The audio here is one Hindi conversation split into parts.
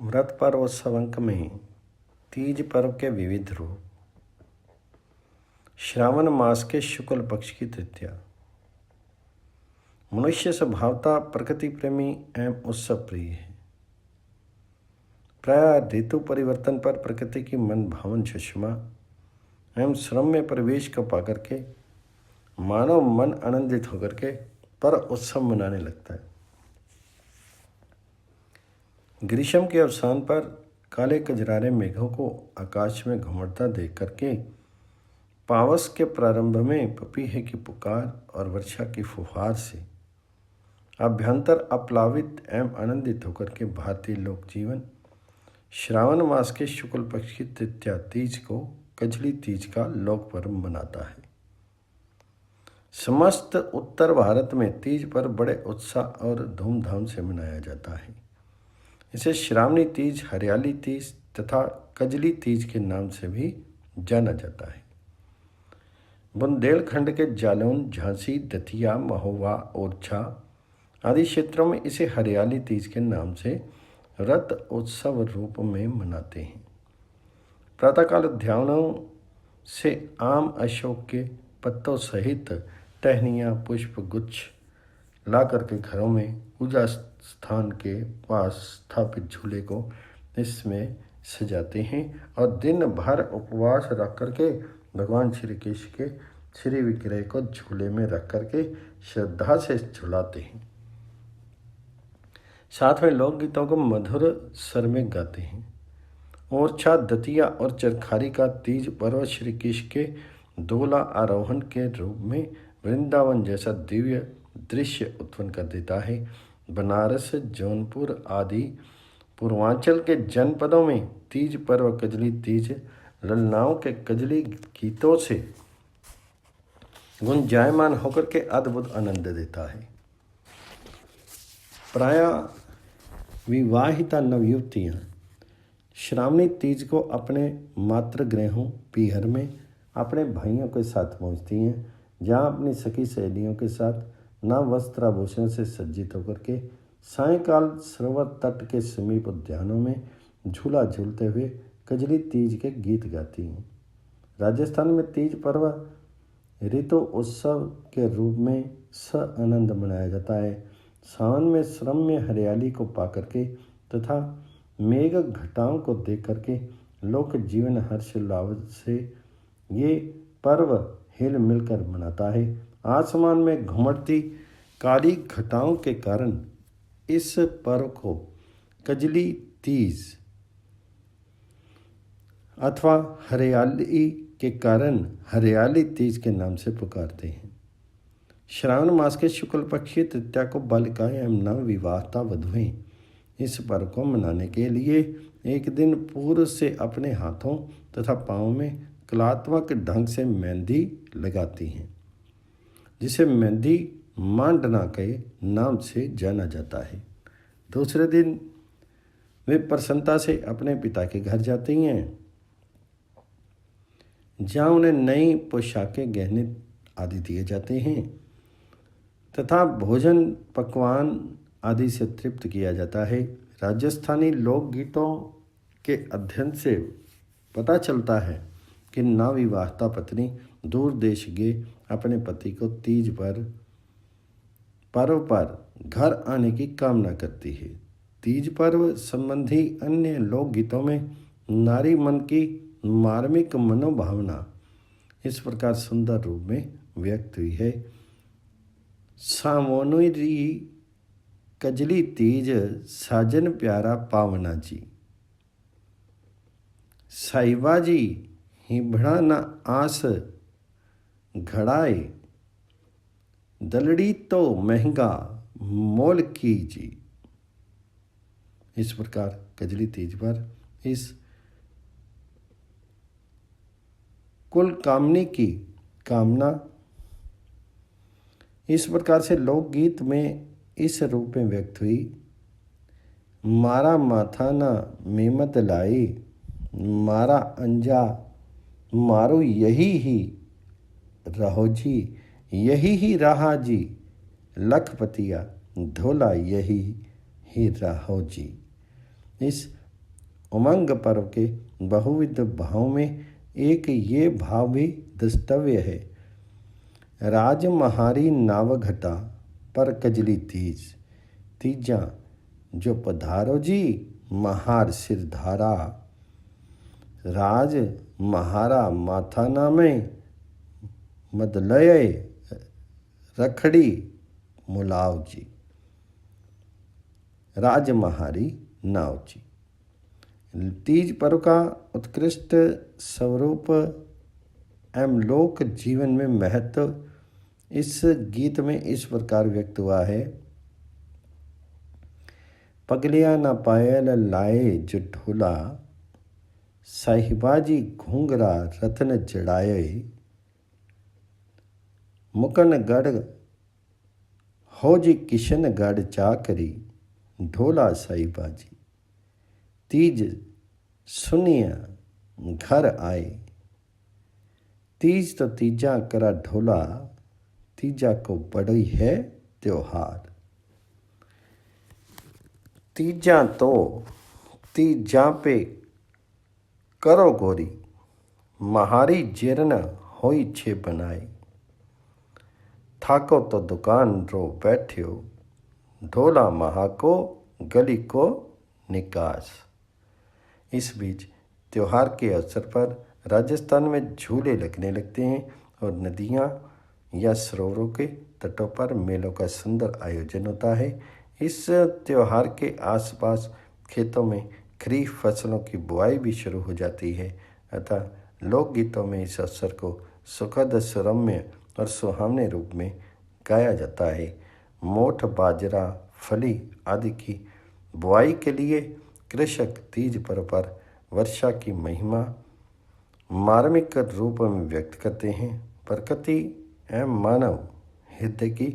व्रत पर्वोत्सव अंक में तीज पर्व के विविध रूप। श्रावण मास के शुक्ल पक्ष की तृतीया। मनुष्य स्वभावतः प्रकृति प्रेमी एवं उत्सव प्रिय है। प्राय ऋतु परिवर्तन पर प्रकृति की मन भावन सुषमा एवं श्रम्य परिवेश को पाकर के मानव मन आनंदित होकर के पर उत्सव मनाने लगता है। ग्रीष्म के अवसान पर काले कजरारे मेघों को आकाश में घुमड़ता देख करके पावस के प्रारंभ में पपीहे की पुकार और वर्षा की फुहार से अभ्यंतर अप्लावित एवं आनंदित होकर के भारतीय लोक जीवन श्रावण मास के शुक्ल पक्ष की तृतीया तीज को कजली तीज का लोक पर्व मनाता है। समस्त उत्तर भारत में तीज पर्व बड़े उत्साह और धूमधाम से मनाया जाता है। इसे श्रावणी तीज, हरियाली तीज तथा कजली तीज के नाम से भी जाना जाता है। बुंदेलखंड के जालौन, झांसी, दतिया, महोबा, ओरछा आदि क्षेत्रों में इसे हरियाली तीज के नाम से रथ उत्सव रूप में मनाते हैं। प्रातःकाल उद्यानों से आम, अशोक के पत्तों सहित टहनियाँ, पुष्प गुच्छ ला करके घरों में पूजा स्थान के पास स्थापित झूले को इसमें सजाते हैं और दिन भर उपवास रख करके भगवान श्री कृष्ण के श्री विग्रह को झूले में रख करके श्रद्धा से झुलाते हैं। साथ में लोकगीतों को मधुर स्वर में गाते हैं। ओरछा, दतिया और चरखारी का तीज पर्व श्री कृष्ण के दोला आरोहण के रूप में वृंदावन जैसा दिव्य दृश्य उत्पन्न कर देता है। बनारस, जौनपुर आदि पूर्वांचल के जनपदों में तीज पर्व कजली तीज ललनाओं के कजली गीतों से गुंजायमान होकर के अद्भुत आनंद देता है। प्राय विवाहिता नवयुवतियाँ श्रावणी तीज को अपने मातृगृहों पीहर में अपने भाइयों के साथ पहुँचती हैं, जहाँ अपनी सखी सहेलियों के साथ नव वस्त्राभूषण से सज्जित होकर के सायंकाल सरोवर तट के समीप उद्यानों में झूला झूलते हुए कजली तीज के गीत गाती हैं। राजस्थान में तीज पर्व ऋतु उत्सव के रूप में आनंद मनाया जाता है। सावन में श्रम्य हरियाली को पाकर के तथा मेघ घटाओं को देख करके लोक जीवन हर्षोल्लास से ये पर्व हिल मिलकर मनाता है। आसमान में घुमड़ती काली घटाओं के कारण इस पर्व को कजली तीज अथवा हरियाली के कारण हरियाली तीज के नाम से पुकारते हैं। श्रावण मास के शुक्ल पक्षी तृतीया को बालिकाएं एवं नव विवाहिता वधुएं इस पर्व को मनाने के लिए एक दिन पूर्व से अपने हाथों तथा पाँवों में कलात्मक ढंग से मेहंदी लगाती हैं, जिसे मेहंदी मांडना के नाम से जाना जाता है। दूसरे दिन वे प्रसन्नता से अपने पिता के घर जाती हैं, जहाँ उन्हें नई पोशाकें, गहने आदि दिए जाते हैं तथा भोजन पकवान आदि से तृप्त किया जाता है। राजस्थानी लोकगीतों के अध्ययन से पता चलता है कि नवविवाहिता पत्नी दूर देश गए अपने पति को तीज पर्व पर घर आने की कामना करती है। तीज पर्व संबंधी अन्य लोकगीतों में नारी मन की मार्मिक मनोभावना इस प्रकार सुंदर रूप में व्यक्त हुई है। सावोनुरी कजली तीज साजन प्यारा पावना जी, साहिबा जी हिबड़ा न आस घड़ाए, दलड़ी तो महंगा मोल की जी। इस प्रकार कजली तीज पर इस कुल कामनी की कामना इस प्रकार से लोकगीत में इस रूप में व्यक्त हुई। मारा माथा ना मीमत लाई, मारा अंजा मारो यही ही रहो जी, यही ही रहा जी, लखपतिया धोला यही ही रहो जी। इस उमंग पर्व के बहुविध भाव में एक ये भाव भी द्रष्टव्य है। राज महारी नावघटा पर कजली तीज, तीजा जो पधारो जी महार सिरधारा। राज महारा माथा नामे मदलय रखड़ी मुलाव जी। राज महारी नाव जी। तीज पर्व का उत्कृष्ट स्वरूप एवं लोक जीवन में महत्व इस गीत में इस प्रकार व्यक्त हुआ है। पगलिया न पायल लाए जो ढोला, साहिबाजी घूंगरा रत्न जड़ाए। मुकनगढ़ हो जी किशनगढ़ चाकरी, ढोला साहिबाजी। तीज सुनिया घर आए। तीज तो तीजा करा ढोला, तीजा को बड़ी है त्योहार। तीजा तो तीजा पे करो गोरी, महारी जेरन होई छे बनाई। थाको तो दुकान रो बैठ्यो, ढोला महा को गली को निकास। इस बीच त्योहार के अवसर पर राजस्थान में झूले लगने लगते हैं और नदियाँ या सरोवरों के तटों पर मेलों का सुंदर आयोजन होता है। इस त्योहार के आसपास खेतों में खरीफ फसलों की बुआई भी शुरू हो जाती है। अतः लोकगीतों में इस अवसर को सुखद, सुरम्य और सुहावने रूप में गाया जाता है। मोठ, बाजरा, फली आदि की बुआई के लिए कृषक तीज पर्व पर वर्षा की महिमा मार्मिक रूप में व्यक्त करते हैं। प्रकृति एवं मानव हृदय की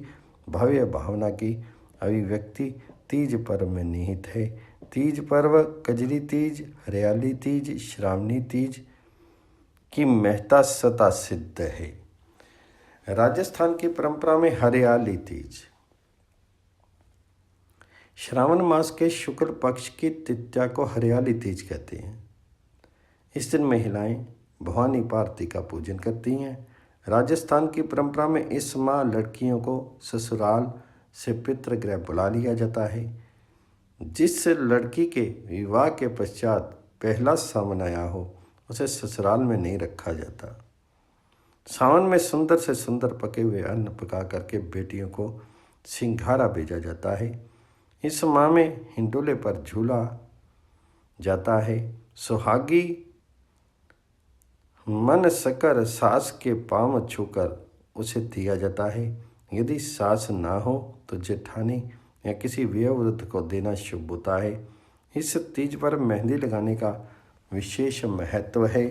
भव्य भावना की अभिव्यक्ति तीज पर्व में निहित है। तीज पर्व कजरी तीज, हरियाली तीज, श्रावणी तीज की महत्ता सता सिद्ध है। राजस्थान की परंपरा में हरियाली तीज श्रावण मास के शुक्ल पक्ष की तृतीया को हरियाली तीज कहते हैं। इस दिन महिलाएं भवानी पार्वती का पूजन करती हैं। राजस्थान की परंपरा में इस माह लड़कियों को ससुराल से पितृगृह बुला लिया जाता है। जिस लड़की के विवाह के पश्चात पहला सावन आया हो उसे ससुराल में नहीं रखा जाता। सावन में सुंदर से सुंदर पके हुए अन्न पका करके बेटियों को सिंघारा भेजा जाता है। इस माह में हिंडोले पर झूला जाता है। सुहागी मन सकर सास के पांव छूकर उसे दिया जाता है। यदि सास ना हो तो जेठानी या किसी वयोवृद्ध को देना शुभ होता है। इस तीज पर मेहंदी लगाने का विशेष महत्व है।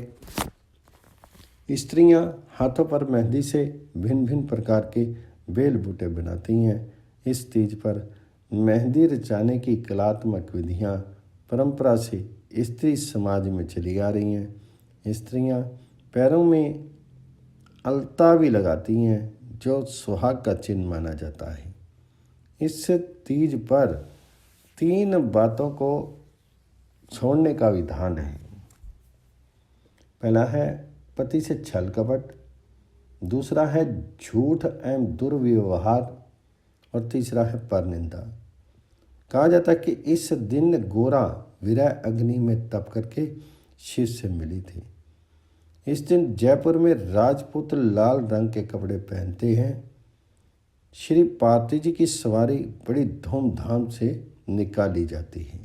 स्त्रियां हाथों पर मेहंदी से भिन्न भिन्न प्रकार के बेल बूटे बनाती हैं। इस तीज पर मेहंदी रचाने की कलात्मक विधियां परंपरा से स्त्री समाज में चली आ रही हैं। स्त्रियां पैरों में अलता भी लगाती हैं जो सुहाग का चिन्ह माना जाता है। इस तीज पर 3 बातों को छोड़ने का विधान है। पहला है पति से छल कपट, दूसरा है झूठ एवं दुर्व्यवहार और तीसरा है परनिंदा। कहा जाता है कि इस दिन गोरा विरह अग्नि में तप करके शिव से मिली थी। इस दिन जयपुर में राजपूत लाल रंग के कपड़े पहनते हैं। श्री पार्वती जी की सवारी बड़ी धूमधाम से निकाली जाती है।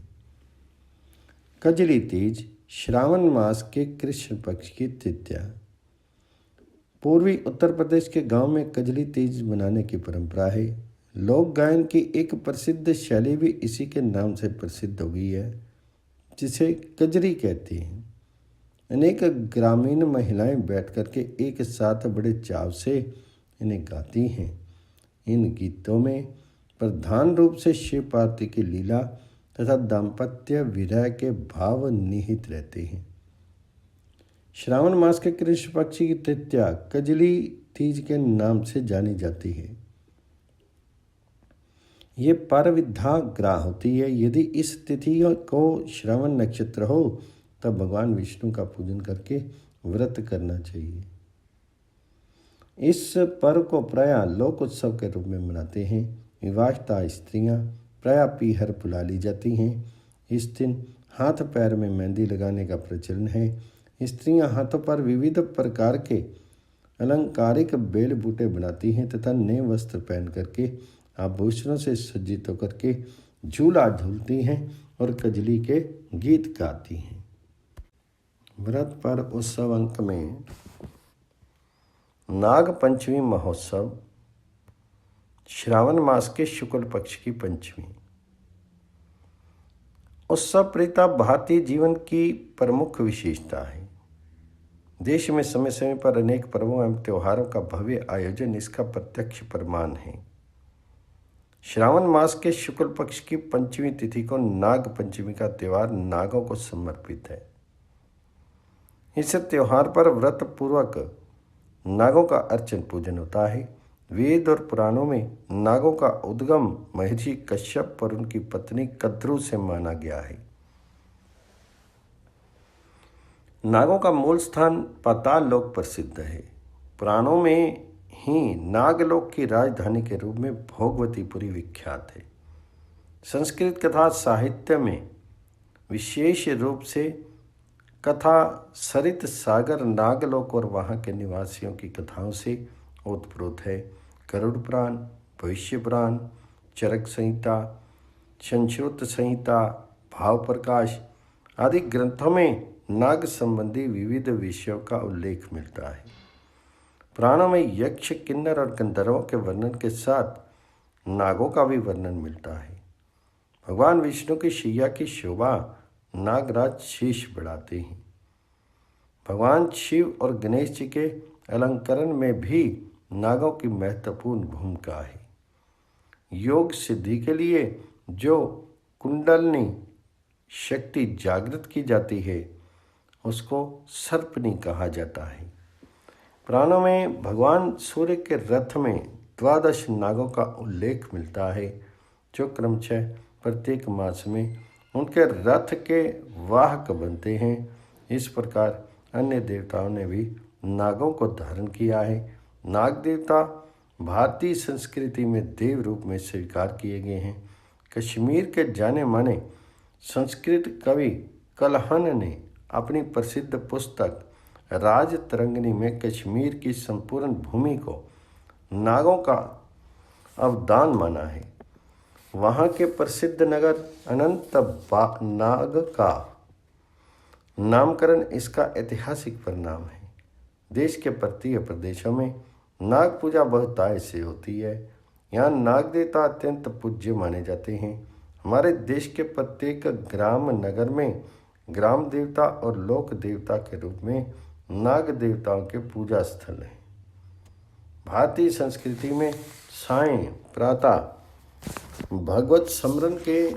कजली तीज श्रावण मास के कृष्ण पक्ष की तृतीया। पूर्वी उत्तर प्रदेश के गांव में कजली तीज मनाने की परंपरा है। लोक गायन की एक प्रसिद्ध शैली भी इसी के नाम से प्रसिद्ध हो गई है, जिसे कजरी कहती हैं। अनेक ग्रामीण महिलाएं बैठ कर के एक साथ बड़े चाव से इन्हें गाती हैं। इन गीतों में प्रधान रूप से शिव पार्वती की लीला तथा दाम्पत्य विरह के भाव निहित रहते हैं। श्रावण मास के कृष्ण पक्ष की तृतीया कजली तीज के नाम से जानी जाती है। ये परविद्या ग्रह होती है। यदि इस तिथि को श्रवण नक्षत्र हो तब भगवान विष्णु का पूजन करके व्रत करना चाहिए। इस पर्व को प्रायः लोक उत्सव के रूप में मनाते हैं। विवाहिता स्त्रियां प्रायः पीहर बुला ली जाती हैं। इस दिन हाथ पैर में मेहंदी लगाने का प्रचलन है। स्त्रियां हाथों पर विविध प्रकार के अलंकारिक बेल बूटे बनाती हैं तथा नए वस्त्र पहन करके आभूषणों से सज्जित होकर के झूला झूलती हैं और कजली के गीत गाती हैं। व्रत पर उत्सव अंक में नाग पंचमी महोत्सव श्रावण मास के शुक्ल पक्ष की पंचमी। उत्सव प्रीता भारतीय जीवन की प्रमुख विशेषता है। देश में समय समय पर अनेक पर्वों एवं त्योहारों का भव्य आयोजन इसका प्रत्यक्ष प्रमाण है। श्रावण मास के शुक्ल पक्ष की पंचमी तिथि को नाग पंचमी का त्यौहार नागों को समर्पित है। इस त्यौहार पर व्रत पूर्वक नागों का अर्चन पूजन होता है। वेद और पुराणों में नागों का उद्गम महर्षि कश्यप और उनकी पत्नी कद्रू से माना गया है। नागों का मूल स्थान पाताल लोक प्रसिद्ध है। पुराणों में ही नागलोक की राजधानी के रूप में भोगवतीपुरी विख्यात है। संस्कृत कथा साहित्य में विशेष रूप से कथा सरित सागर नागलोक और वहाँ के निवासियों की कथाओं से ओतप्रोत है। गरुड़ पुराण, भविष्य पुराण, चरक संहिता, संश्रुत संहिता, भाव प्रकाश आदि ग्रंथों में नाग संबंधी विविध विषयों का उल्लेख मिलता है। पुराणों में यक्ष, किन्नर और गंधर्वों के वर्णन के साथ नागों का भी वर्णन मिलता है। भगवान विष्णु की शैया की शोभा नागराज शीश बढ़ाते हैं। भगवान शिव और गणेश जी के अलंकरण में भी नागों की महत्वपूर्ण भूमिका है। योग सिद्धि के लिए जो कुंडलनी शक्ति जागृत की जाती है उसको सर्पनी कहा जाता है। पुराणों में भगवान सूर्य के रथ में 12 नागों का उल्लेख मिलता है जो क्रमशः प्रत्येक मास में उनके रथ के वाहक बनते हैं। इस प्रकार अन्य देवताओं ने भी नागों को धारण किया है। नाग देवता भारतीय संस्कृति में देव रूप में स्वीकार किए गए हैं। कश्मीर के जाने माने संस्कृत कवि कलहन ने अपनी प्रसिद्ध पुस्तक राज तरंगिणी में कश्मीर की संपूर्ण भूमि को नागों का अवदान माना है। वहाँ के प्रसिद्ध नगर अनंतनाग का नामकरण इसका ऐतिहासिक परिणाम है। देश के पर्वतीय प्रदेशों में नाग पूजा बहुतायत से होती है। यहाँ नाग देवता अत्यंत पूज्य माने जाते हैं। हमारे देश के प्रत्येक ग्राम नगर में ग्राम देवता और लोक देवता के रूप में नाग देवताओं के पूजा स्थल हैं। भारतीय संस्कृति में सायं प्रातः भगवत स्मरण के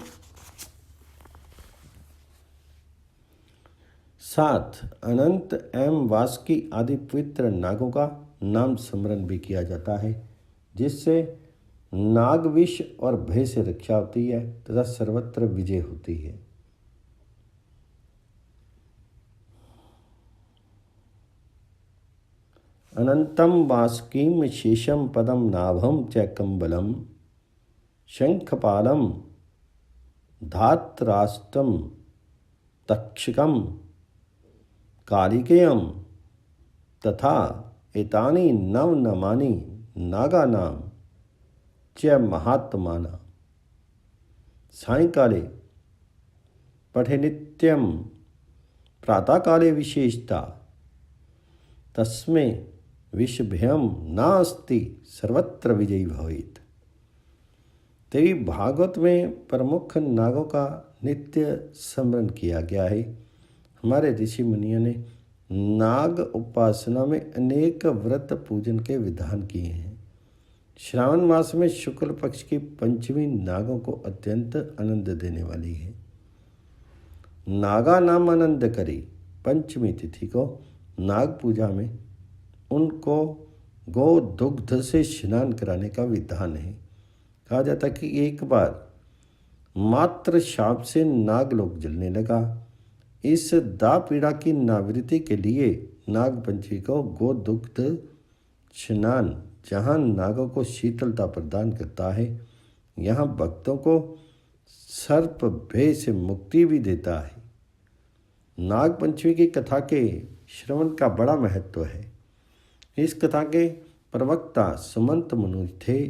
साथ अनंत एवं वासुकी आदि पवित्र नागों का नाम स्मरण भी किया जाता है, जिससे नाग विष और भय से रक्षा होती है तथा सर्वत्र विजय होती है। अनंतम वासुकीम शेषम पदम नाभम च कम्बलम शंखपालम धातराष्ट्रम तक्षकम कालिकेयम तथा एतानि नवनमानि नागानां च महात्माना सायंकाले पठे नित्यं प्रातःकाले विशेषता तस्मै विषभयं नास्ति सर्वत्र विजयी भवेत्। देवी भागवत में प्रमुख नागों का नित्य स्मरण किया गया है। हमारे ऋषि मुनियों ने नाग उपासना में अनेक व्रत पूजन के विधान किए हैं। श्रावण मास में शुक्ल पक्ष की पंचमी नागों को अत्यंत आनंद देने वाली है। नागा नाम आनंद करी पंचमी तिथि को नाग पूजा में उनको गो दुग्ध से स्नान कराने का विधान है। कहा जाता है कि एक बार मात्र शाप से नागलोक जलने लगा। इस दापीड़ा की निवृत्ति के लिए नागपंचमी को गोदुग्ध स्नान, जहाँ नागों को शीतलता प्रदान करता है, यहाँ भक्तों को सर्प भय से मुक्ति भी देता है। नागपंचमी की कथा के श्रवण का बड़ा महत्व है। इस कथा के प्रवक्ता सुमंत मनु थे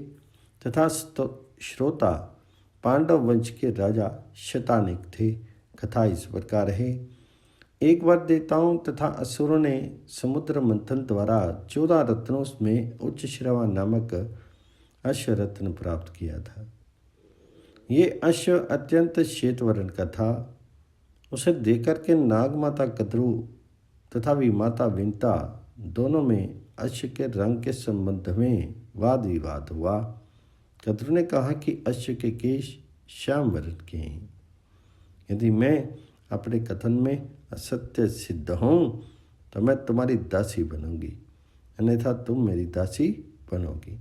तथा श्रोता पांडव वंश के राजा शतानिक थे। कथा इस प्रकार है। एक बार देवताओं तथा असुरों ने समुद्र मंथन द्वारा 14 रत्नों में उच्च श्रवा नामक अश्व रत्न प्राप्त किया था। ये अश्व अत्यंत श्वेतवर्ण का था। उसे देखकर के नाग माता कद्रू तथा विमाता विंता दोनों में अश्व के रंग के संबंध में वाद विवाद हुआ। कद्रू ने कहा कि अश्व के केश श्याम वर्ण के हैं। यदि मैं अपने कथन में असत्य सिद्ध हूँ तो मैं तुम्हारी दासी बनूंगी, अन्यथा तुम मेरी दासी बनोगी।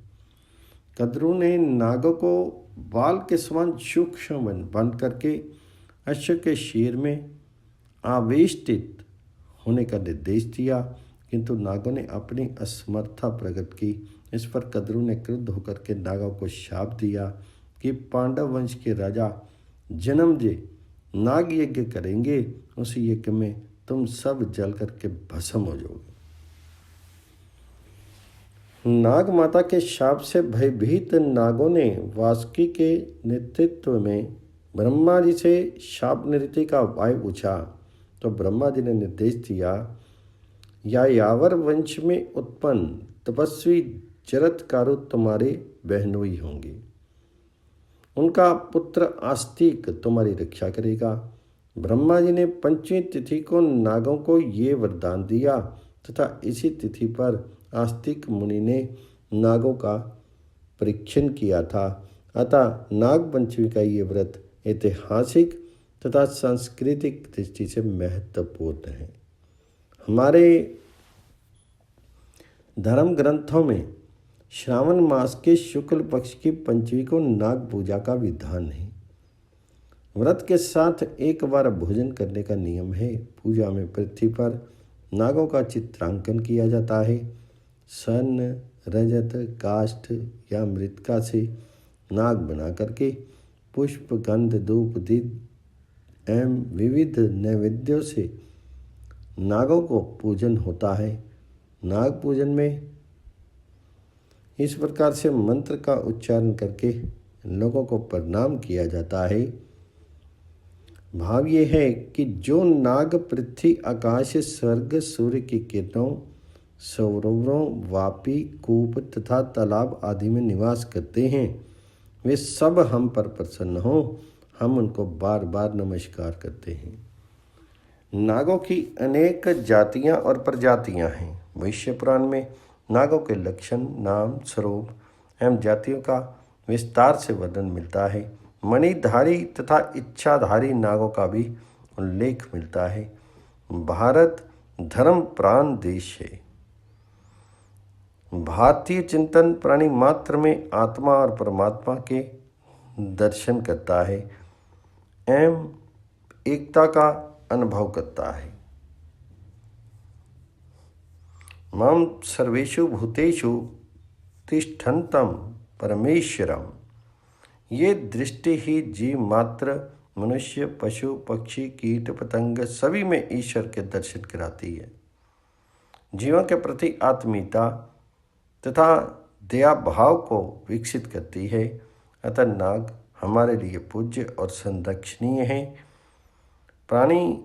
कद्रू ने नागों को बाल के समान सूक्ष्म बन करके अश्व के शीर में आवेष्टित होने का निर्देश दिया, किंतु नागों ने अपनी असमर्था प्रकट की। इस पर कद्रू ने क्रुद्ध होकर के नागों को शाप दिया कि पांडव वंश के राजा जन्मजय नाग यज्ञ करेंगे, उस यज्ञ में तुम सब जल करके भस्म हो जाओगे। नाग माता के शाप से भयभीत नागों ने वासुकी के नेतृत्व में ब्रह्मा जी से शाप निवृत्ति का उपाय पूछा, तो ब्रह्मा जी ने निर्देश दिया, यायावर वंश में उत्पन्न तपस्वी जरत्कारु तुम्हारे बहनोई होंगे। उनका पुत्र आस्तिक तुम्हारी रक्षा करेगा। ब्रह्मा जी ने पंचमी तिथि को नागों को ये वरदान दिया तथा इसी तिथि पर आस्तिक मुनि ने नागों का परीक्षण किया था। अतः नाग पंचमी का ये व्रत ऐतिहासिक तथा सांस्कृतिक दृष्टि से महत्वपूर्ण है। हमारे धर्म ग्रंथों में श्रावण मास के शुक्ल पक्ष की पंचमी को नाग पूजा का विधान है। व्रत के साथ एक बार भोजन करने का नियम है। पूजा में पृथ्वी पर नागों का चित्रांकन किया जाता है। स्वर्ण, रजत, काष्ठ या मृतिका से नाग बना करके पुष्प, गंध, धूप, दीप एवं विविध नैवेद्यों से नागों को पूजन होता है। नाग पूजन में इस प्रकार से मंत्र का उच्चारण करके लोगों को प्रणाम किया जाता है। भाव ये है कि जो नाग पृथ्वी, आकाश, स्वर्ग, सूर्य की किरणों, सरोवरों, वापी, कूप तथा तालाब आदि में निवास करते हैं, वे सब हम पर प्रसन्न हों। हम उनको बार बार नमस्कार करते हैं। नागों की अनेक जातियां और प्रजातियां हैं। वैश्य पुराण में नागों के लक्षण, नाम, स्वरूप एवं जातियों का विस्तार से वर्णन मिलता है। मणिधारी तथा इच्छाधारी नागों का भी उल्लेख मिलता है। भारत धर्म प्राण देश है। भारतीय चिंतन प्राणी मात्र में आत्मा और परमात्मा के दर्शन करता है एवं एकता का अनुभव करता है। मम सर्वेषु भूतेषु तिष्ठन्तं परमेश्वरम। ये दृष्टि ही जीव मात्र, मनुष्य, पशु, पक्षी, कीट, पतंग सभी में ईश्वर के दर्शन कराती है। जीवों के प्रति आत्मीयता तथा दया भाव को विकसित करती है। अतः नाग हमारे लिए पूज्य और संरक्षणीय है। प्राणी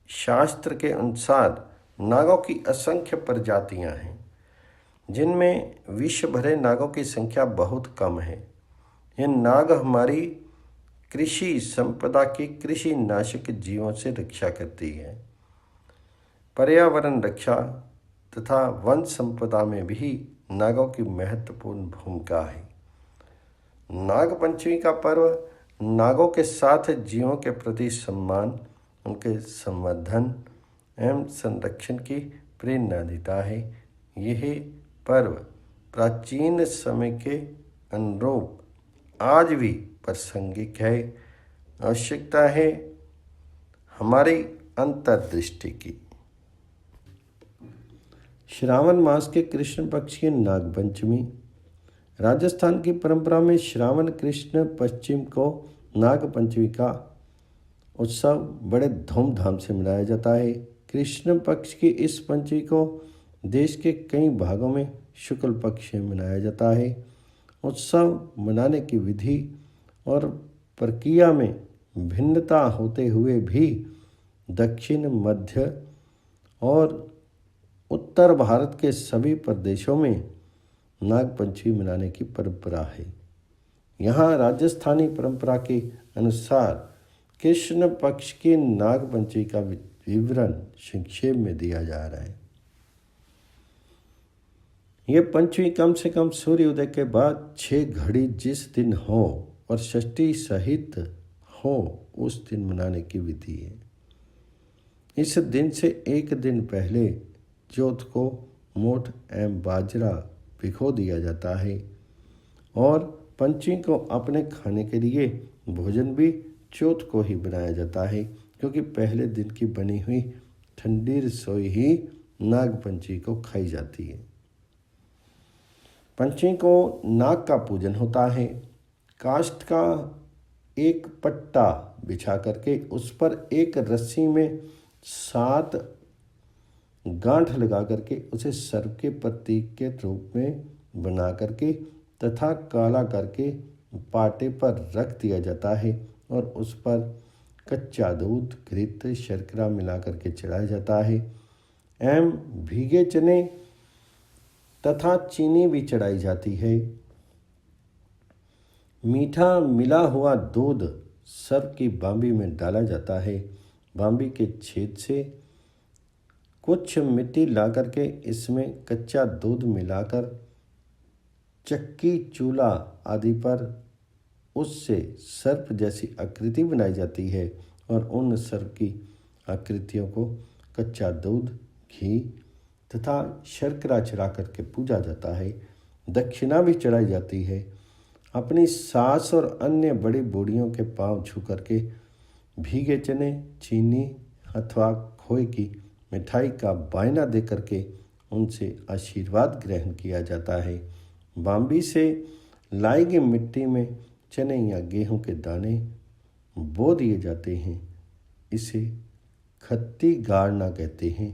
शास्त्र के अनुसार नागों की असंख्य प्रजातियां हैं, जिनमें विश्व भरे नागों की संख्या बहुत कम है। ये नाग हमारी कृषि संपदा की कृषि नाशक जीवों से रक्षा करती है। पर्यावरण रक्षा तथा वन संपदा में भी नागों की महत्वपूर्ण भूमिका है। नाग पंचमी का पर्व नागों के साथ जीवों के प्रति सम्मान, उनके संवर्धन एवं संरक्षण की प्रेरणा देता है। यह पर्व प्राचीन समय के अनुरूप आज भी प्रासंगिक है। आवश्यकता है हमारी अंतर्दृष्टि की। श्रावण मास के कृष्ण पक्ष की नागपंचमी। राजस्थान की परंपरा में श्रावण कृष्ण पश्चिम को नागपंचमी का उत्सव बड़े धूमधाम से मनाया जाता है। कृष्ण पक्ष की इस पंचमी को देश के कई भागों में शुक्ल पक्ष में मनाया जाता है। उत्सव मनाने की विधि और प्रक्रिया में भिन्नता होते हुए भी दक्षिण, मध्य और उत्तर भारत के सभी प्रदेशों में नागपंचमी मनाने की परंपरा है। यहाँ राजस्थानी परंपरा के अनुसार कृष्ण पक्ष की नागपंचमी का विवरण संक्षेप में दिया जा रहा है। ये पंचमी कम से कम सूर्योदय के बाद 6 घड़ी जिस दिन हो और षष्ठी सहित हो उस दिन मनाने की विधि है। इस दिन से एक दिन पहले चौथ को मोठ एवं बाजरा भिगो दिया जाता है और पंचमी को अपने खाने के लिए भोजन भी चौथ को ही बनाया जाता है, क्योंकि पहले दिन की बनी हुई ठंडी रसोई ही नागपंचमी को खाई जाती है। पंचमी को नाग का पूजन होता है। काष्ठ का एक पट्टा बिछा करके उस पर एक रस्सी में 7 गांठ लगा करके उसे सर्प के प्रतीक के रूप में बना करके तथा काला करके पाटे पर रख दिया जाता है और उस पर कच्चा दूध, घृत, शर्करा मिला करके चढ़ाया जाता है एवं भीगे चने तथा चीनी भी चढ़ाई जाती है। मीठा मिला हुआ दूध सर्प की बांबी में डाला जाता है। बांबी के छेद से कुछ मिट्टी ला करके इसमें कच्चा दूध मिलाकर चक्की, चूल्हा आदि पर उससे सर्प जैसी आकृति बनाई जाती है और उन सर्प की आकृतियों को कच्चा दूध, घी तथा शर्करा चढ़ा करके पूजा जाता है। दक्षिणा भी चढ़ाई जाती है। अपनी सास और अन्य बड़ी बूढ़ियों के पांव छू करके भीगे चने, चीनी अथवा खोए की मिठाई का बायना दे करके उनसे आशीर्वाद ग्रहण किया जाता है। बांबी से लाई गई मिट्टी में चने या गेहूं के दाने बो दिए जाते हैं। इसे खत्ती गाड़ना कहते हैं,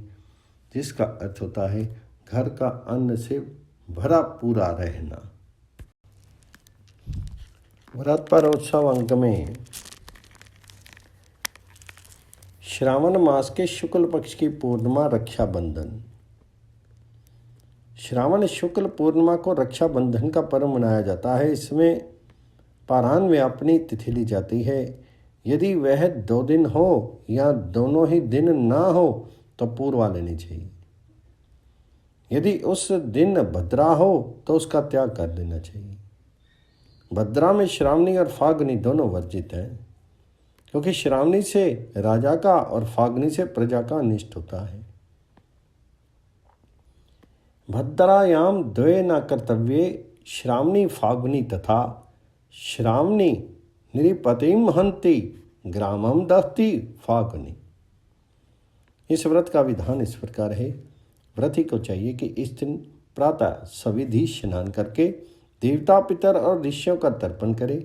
जिसका अर्थ होता है घर का अन्न से भरा पूरा रहना। व्रत पर उत्सव अंक में श्रावण मास के शुक्ल पक्ष की पूर्णिमा रक्षाबंधन। श्रावण शुक्ल पूर्णिमा को रक्षाबंधन का पर्व मनाया जाता है। इसमें पारायण में अपनी तिथि ली जाती है। यदि वह 2 दिन हो या दोनों ही दिन ना हो तो पूर्वा लेनी चाहिए। यदि उस दिन भद्रा हो तो उसका त्याग कर देना चाहिए। भद्रा में श्रावणी और फागनी दोनों वर्जित हैं, क्योंकि श्रावणी से राजा का और फागनी से प्रजा का अनिष्ट होता है। भद्रायाम द्वे न कर्तव्ये श्रावणी फागुनी तथा श्रावणी निरिपतिम हंति ग्रामम दहती फागुनी। इस व्रत का विधान इस प्रकार है। व्रती को चाहिए कि इस दिन प्रातः सविधि स्नान करके देवता, पितर और ऋषियों का तर्पण करे।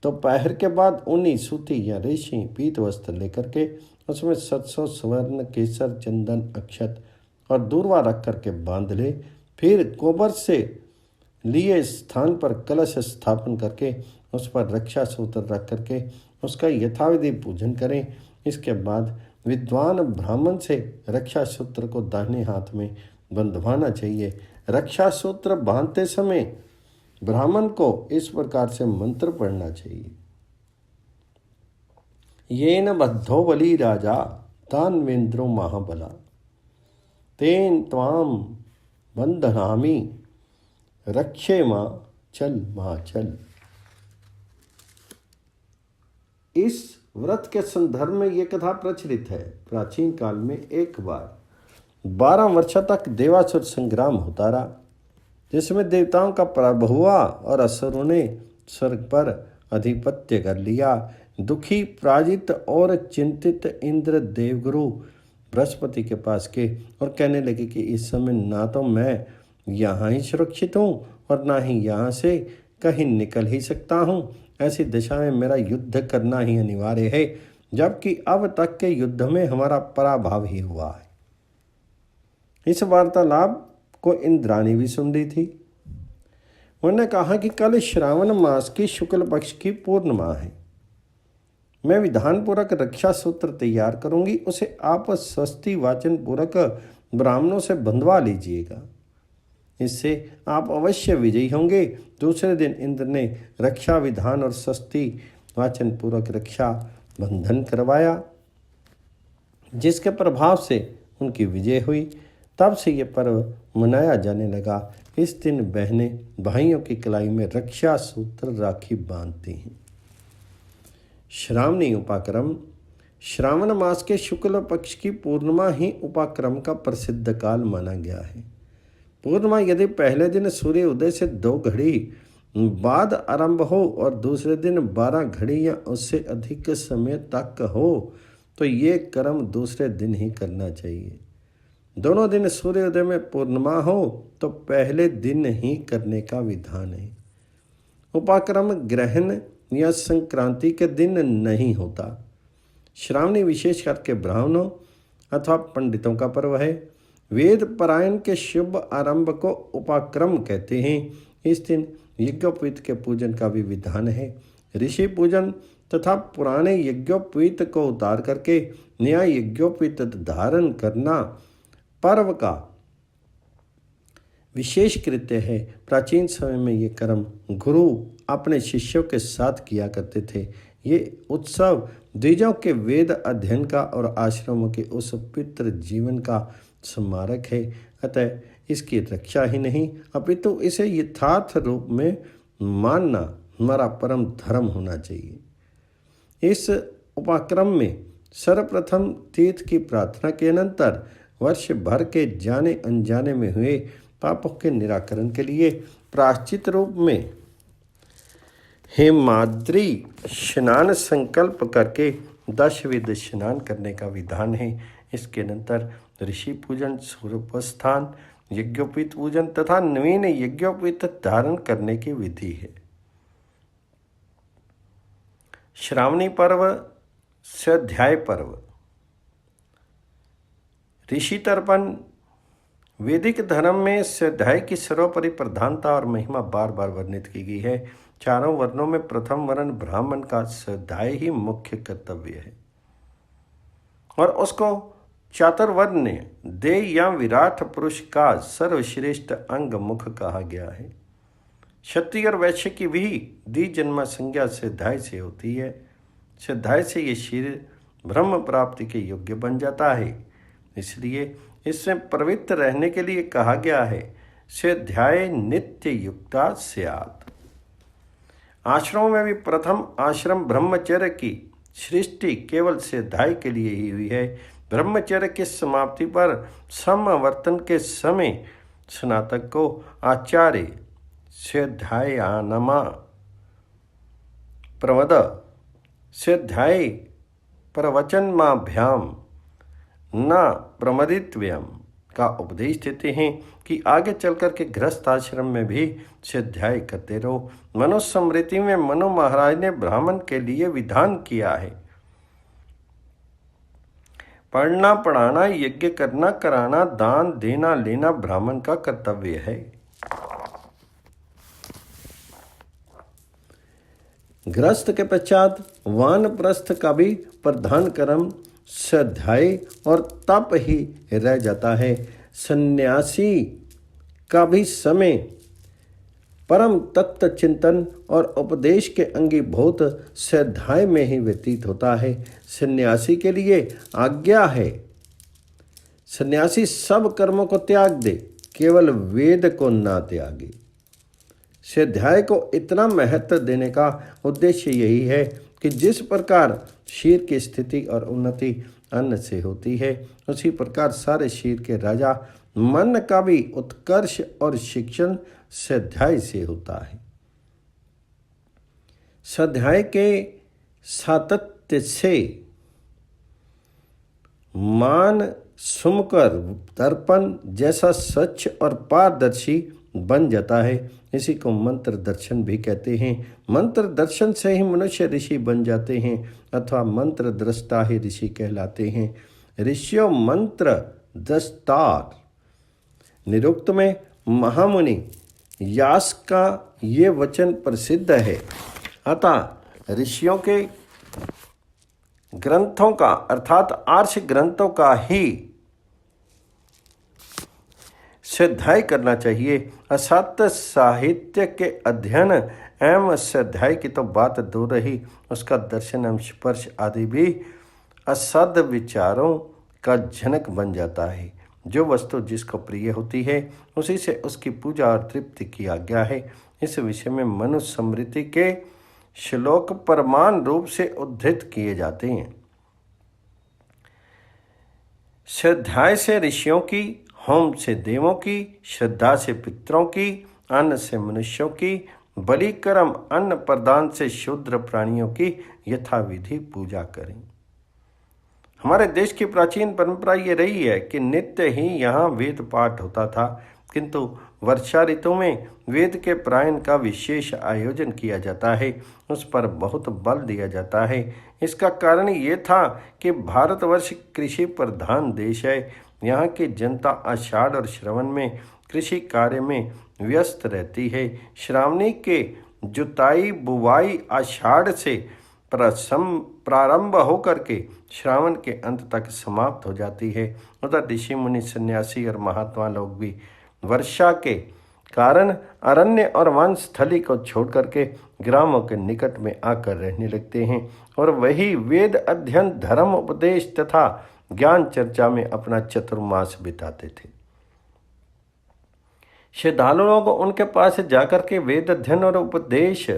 तो दोपहर के बाद ऊनी, सूती या रेशमी पीत वस्त्र लेकर के उसमें 700 स्वर्ण, केसर, चंदन, अक्षत और दूर्वा रख करके बांध ले। फिर गोबर से लिए स्थान पर कलश स्थापन करके उस पर रक्षा सूत्र रख करके उसका यथाविधि पूजन करें। इसके बाद विद्वान ब्राह्मण से रक्षा सूत्र को दाहिने हाथ में बंधवाना चाहिए। रक्षा सूत्र बांधते समय ब्राह्मण को इस प्रकार से मंत्र पढ़ना चाहिए। येन बद्धो बलि राजा दानवेंद्रो महाबला तेन त्वाम बंधनामि रक्षे मां चल मां चल। इस व्रत के संदर्भ में यह कथा प्रचलित है। प्राचीन काल में एक बार 12 वर्षों तक देवासुर संग्राम होता रहा, जिसमें देवताओं का पराभव हुआ और असुरों ने स्वर्ग पर अधिपत्य कर लिया। दुखी, पराजित और चिंतित इंद्र देवगुरु बृहस्पति के पास गए और कहने लगे कि इस समय ना तो मैं यहाँ ही सुरक्षित हूँ और ना ही यहाँ से कहीं निकल ही सकता हूँ। ऐसी दशा में मेरा युद्ध करना ही अनिवार्य है, जबकि अब तक के युद्ध में हमारा पराभव ही हुआ है। इस वार्तालाप को इंद्राणी भी सुन रही थी। उन्होंने कहा कि कल श्रावण मास की शुक्ल पक्ष की पूर्णिमा है। मैं विधान पूर्वक रक्षा सूत्र तैयार करूंगी, उसे आप स्वस्ति वाचन पूर्वक ब्राह्मणों से बंधवा लीजिएगा। इससे आप अवश्य विजयी होंगे। दूसरे दिन इंद्र ने रक्षा विधान और स्वस्ति वाचन पूर्वक रक्षा बंधन करवाया, जिसके प्रभाव से उनकी विजय हुई। तब से ये पर्व मनाया जाने लगा। इस दिन बहनें भाइयों की कलाई में रक्षा सूत्र राखी बांधती हैं। श्रावणी उपाक्रम। श्रावण मास के शुक्ल पक्ष की पूर्णिमा ही उपाक्रम का प्रसिद्ध काल माना गया है। पूर्णिमा यदि पहले दिन सूर्य उदय से 2 घड़ी बाद आरंभ हो और दूसरे दिन 12 घड़ी या उससे अधिक समय तक हो तो ये कर्म दूसरे दिन ही करना चाहिए। दोनों दिन सूर्योदय में पूर्णिमा हो तो पहले दिन ही करने का विधान है। उपाक्रम ग्रहण या संक्रांति के दिन नहीं होता। श्रावणी विशेष करके ब्राह्मणों अथवा पंडितों का पर्व है। वेद पारायण के शुभ आरंभ को उपाक्रम कहते हैं। इस दिन यज्ञोपवीत के पूजन का भी विधान है। ऋषि पूजन तथा पुराने यज्ञोपवीत को उतार करके नया यज्ञोपवीत धारण करना पर्व का विशेष कृत्य है। प्राचीन समय में ये कर्म गुरु अपने शिष्यों के साथ किया करते थे। ये उत्सव द्विजों के वेद अध्ययन का और आश्रमों के उस पवित्र जीवन का स्मारक है। अतः इसकी रक्षा ही नहीं अपितु इसे यथार्थ रूप में मानना हमारा परम धर्म होना चाहिए। इस उपाक्रम में सर्वप्रथम तीर्थ की प्रार्थना के अनंतर वर्ष भर के जाने अनजाने में हुए पापों के निराकरण के लिए प्रायश्चित रूप में हेमाद्री स्नान संकल्प करके 10 विध स्नान करने का विधान है। इसके अनंतर ऋषि पूजन, सूर्योपास्थान, यज्ञोपवीत पूजन तथा नवीन यज्ञोपवीत धारण करने की विधि है। श्रावणी पर्व स्वाध्याय पर्व। ऋषि तर्पण। वैदिक धर्म में स्वाध्याय की सर्वोपरि प्रधानता और महिमा बार बार वर्णित की गई है। चारों वर्णों में प्रथम वर्ण ब्राह्मण का स्वाध्याय ही मुख्य कर्तव्य है और उसको चातुर्वर्ण देय या विराट पुरुष का सर्वश्रेष्ठ अंग मुख कहा गया है। क्षत्रिय और वैश्य की भी द्विजन्म संज्ञा स्वाध्याय से होती है। स्वाध्याय से ये शरीर ब्रह्म प्राप्ति के योग्य बन जाता है, इसलिए इसमें पवित्र रहने के लिए कहा गया है स्वाध्याय नित्य युक्ता स्यात्। आश्रमों में भी प्रथम आश्रम ब्रह्मचर्य की सृष्टि केवल स्वाध्याय के लिए ही हुई है। ब्रह्मचर्य की समाप्ति पर समावर्तन के समय स्नातक को आचार्य स्वाध्यायानमा प्रवद स्वाध्याय प्रवचनमाभ्याम न प्रमदितव्यम का उपदेश देते हैं कि आगे चलकर के गृहस्थ आश्रम में भी स्वाध्याय करते रहो। मनुस्मृति में मनु महाराज ने ब्राह्मण के लिए विधान किया है। पढ़ना, पढ़ाना, यज्ञ करना, कराना, दान देना, लेना ब्राह्मण का कर्तव्य है। गृहस्थ के पश्चात वानप्रस्थ का भी प्रधान कर्म स्वाध्याय और तप ही रह जाता है। सन्यासी का भी समय परम तत्व चिंतन और उपदेश के अंगीभूत स्वाध्याय में ही व्यतीत होता है। सन्यासी के लिए आज्ञा है सन्यासी सब कर्मों को त्याग दे, केवल वेद को ना त्यागे। स्वाध्याय को इतना महत्व देने का उद्देश्य यही है कि जिस प्रकार शरीर की स्थिति और उन्नति अन्न से होती है, उसी प्रकार सारे शरीर के राजा मन का भी उत्कर्ष और शिक्षण स्वाध्याय से होता है। स्वाध्याय के सातत्य से मान सुमकर दर्पण जैसा स्वच्छ और पारदर्शी बन जाता है। इसी को मंत्र दर्शन भी कहते हैं। मंत्र दर्शन से ही मनुष्य ऋषि बन जाते हैं अथवा मंत्र दृष्टा ही ऋषि कहलाते हैं। ऋषियों मंत्र दस्तार। निरुक्त में महामुनि यास का ये वचन प्रसिद्ध है। अतः ऋषियों के ग्रंथों का अर्थात आर्ष ग्रंथों का ही स्वाध्याय करना चाहिए। असत्य साहित्य के अध्ययन एवं स्वाध्याय की तो बात दूर रही, उसका दर्शन एवं स्पर्श आदि भी असद विचारों का जनक बन जाता है। जो वस्तु जिसको प्रिय होती है उसी से उसकी पूजा और तृप्ति की आज्ञा है। इस विषय में मनुस्मृति के श्लोक प्रमाण रूप से उद्धृत किए जाते हैं। स्वाध्याय से ऋषियों की, होम से देवों की, श्रद्धा से पितरों की, अन्न से मनुष्यों की, बलि कर्म अन्न प्रदान से शूद्र प्राणियों की यथाविधि पूजा करें। हमारे देश की प्राचीन परंपरा ये रही है कि नित्य ही यहाँ वेद पाठ होता था, किंतु वर्षा ऋतु में वेद के पारायण का विशेष आयोजन किया जाता है, उस पर बहुत बल दिया जाता है। इसका कारण ये था कि भारतवर्ष कृषि प्रधान देश है। यहाँ की जनता आषाढ़ और श्रवण में कृषि कार्य में व्यस्त रहती है। श्रावणी के जुताई बुवाई आषाढ़ से प्रारंभ होकर के श्रावण के अंत तक समाप्त हो जाती है। उधर ऋषि मुनि सन्यासी और महात्मा लोग भी वर्षा के कारण अरण्य और वन स्थली को छोड़ करके ग्रामों के निकट में आकर रहने लगते हैं और वही वेद अध्ययन, धर्म उपदेश तथा ज्ञान चर्चा में अपना चतुर्मास बिताते थे। श्रद्धालु लोग उनके पास जाकर के वेद अध्ययन और उपदेश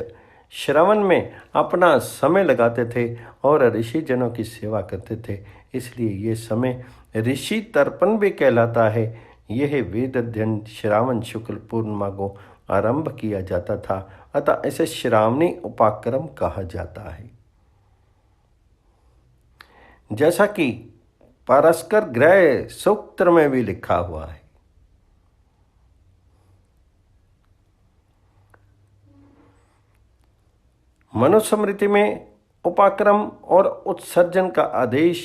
श्रवण में अपना समय लगाते थे और ऋषि जनों की सेवा करते थे। इसलिए ये समय ऋषि तर्पण भी कहलाता है। यह वेद अध्ययन श्रावण शुक्ल पूर्णिमा को आरंभ किया जाता था, अतः इसे श्रावणी उपाक्रम कहा जाता है। जैसा कि पारस्कर ग्रह सूत्र में भी लिखा हुआ है, मनुस्मृति में उपाक्रम और उत्सर्जन का आदेश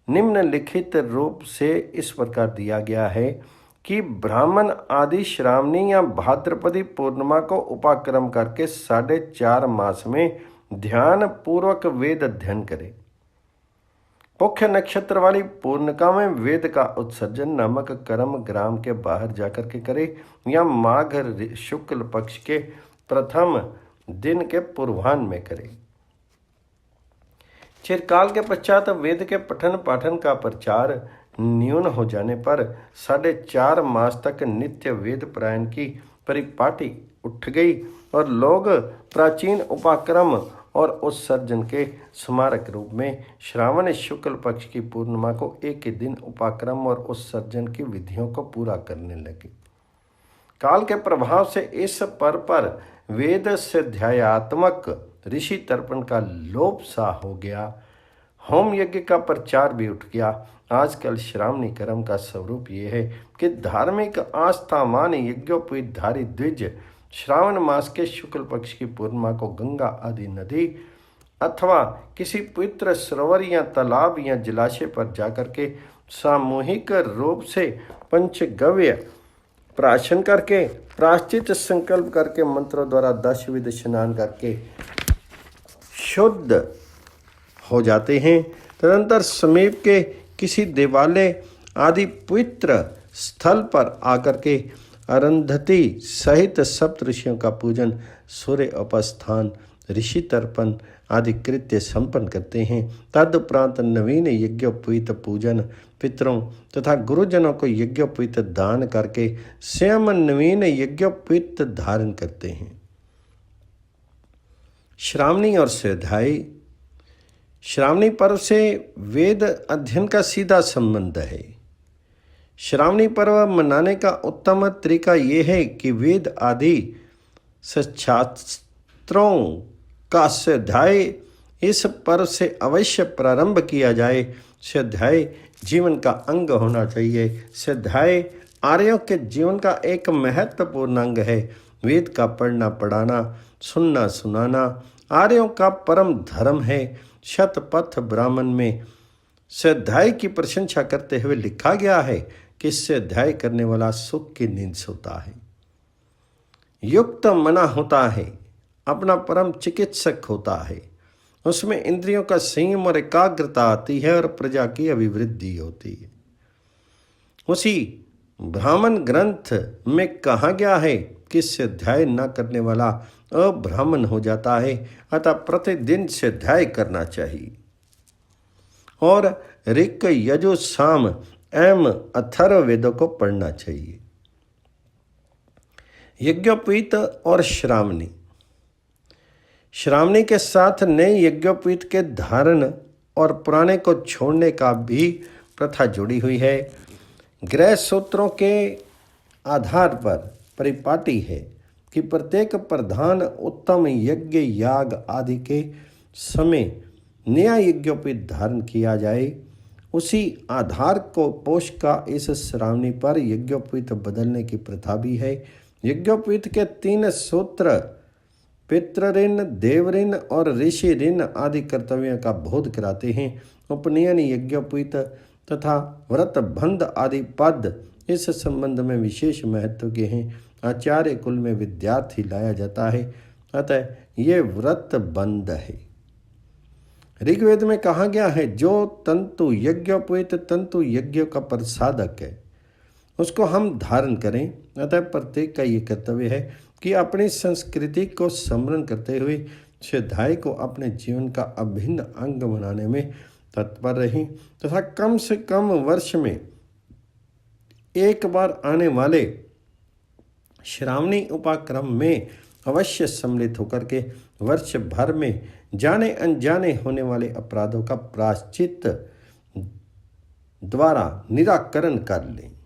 निम्नलिखित रूप से इस प्रकार दिया गया है कि ब्राह्मण आदि श्रावणी या भाद्रपदी पूर्णिमा को उपाक्रम करके 4.5 मास में ध्यान पूर्वक वेद अध्ययन करे। मुख्य नक्षत्र वाली पूर्णिका में वेद का उत्सर्जन नामक कर्म ग्राम के बाहर जाकर के करे या माघ शुक्ल पक्ष के प्रथम दिन के पूर्वाह्न में करे। चिरकाल के पश्चात वेद के पठन पाठन का प्रचार न्यून हो जाने पर 4.5 मास तक नित्य वेद पारायण की परिपाटी उठ गई और लोग प्राचीन उपाक्रम और उत्सर्जन के स्मारक रूप में श्रावण शुक्ल पक्ष की पूर्णिमा को एक ही दिन उपाक्रम और उत्सर्जन की विधियों को पूरा करने लगे। काल के प्रभाव से इस पर वेद स्वाध्यायात्मक ऋषि तर्पण का लोप सा हो गया। होम यज्ञ का प्रचार भी उठ गया। आजकल श्रावणी कर्म का स्वरूप ये है कि धार्मिक आस्थावान यज्ञोपवीतधारी द्विज श्रावण मास के शुक्ल पक्ष की पूर्णिमा को गंगा आदि नदी अथवा किसी पवित्र सरोवर या तालाब या जलाशय पर जाकर के सामूहिक रूप से पंचगव्य प्राशन करके प्राश्चित संकल्प करके मंत्रों द्वारा 10 विध स्नान करके शुद्ध हो जाते हैं। तदनंतर समीप के किसी देवालय आदि पवित्र स्थल पर आकर के अरुंधति सहित सप्त ऋषियों का पूजन, सूर्य उपस्थान, ऋषि तर्पण आदि कृत्य संपन्न करते हैं। तदुपरांत नवीन यज्ञोपवीत पूजन, पितरों तथा गुरुजनों को यज्ञोपवीत दान करके स्वयं नवीन यज्ञोपवीत धारण करते हैं। श्रावणी और स्वाध्याय। श्रावणी पर्व से वेद अध्ययन का सीधा संबंध है। श्रावणी पर्व मनाने का उत्तम तरीका ये है कि वेद आदि शास्त्रों का स्वाध्याय इस पर्व से अवश्य प्रारंभ किया जाए। स्वाध्याय जीवन का अंग होना चाहिए। स्वाध्याय आर्यों के जीवन का एक महत्वपूर्ण अंग है। वेद का पढ़ना पढ़ाना, सुनना सुनाना आर्यों का परम धर्म है। शतपथ ब्राह्मण में स्वाध्याय की प्रशंसा करते हुए लिखा गया है कि स्वाध्याय करने वाला सुख की नींद सोता है, युक्त मना होता है, अपना परम चिकित्सक होता है, उसमें इंद्रियों का संयम और एकाग्रता आती है और प्रजा की अभिवृद्धि होती है। उसी ब्राह्मण ग्रंथ में कहा गया है कि स्वाध्याय न करने वाला अब्राह्मण हो जाता है, अतः प्रतिदिन स्वाध्याय करना चाहिए और ऋक यजु साम एवं अथर्व वेदों को पढ़ना चाहिए। यज्ञोपवीत और श्रावणी। श्रावणी के साथ नए यज्ञोपवीत के धारण और पुराने को छोड़ने का भी प्रथा जुड़ी हुई है। गृह सूत्रों के आधार पर परिपाटी है कि प्रत्येक प्रधान उत्तम यज्ञ याग आदि के समय नया यज्ञोपवीत धारण किया जाए। उसी आधार को पोष का इस श्रावणी पर यज्ञोपवीत बदलने की प्रथा भी है। यज्ञोपवीत के 3 सूत्र पितृ ऋण, देव ऋण और ऋषि ऋण आदि कर्तव्यों का बोध कराते हैं। उपनयन, यज्ञोपवीत तथा व्रत बंध आदि पद इस संबंध में विशेष महत्व के हैं। आचार्य कुल में विद्यार्थी लाया जाता है, अतः ये व्रत बंध है। ऋग्वेद में कहा गया है, जो तंतु यज्ञोपवीत तंतु यज्ञ का प्रसादक है उसको हम धारण करें। अतः प्रत्येक का ये कर्तव्य है कि अपनी संस्कृति को स्मरण करते हुए स्वाध्याय को अपने जीवन का अभिन्न अंग बनाने में तत्पर रहें तथा कम से कम वर्ष में एक बार आने वाले श्रावणी उपाक्रम में अवश्य सम्मिलित होकर के वर्ष भर में जाने अनजाने होने वाले अपराधों का प्रायश्चित द्वारा निराकरण कर लें।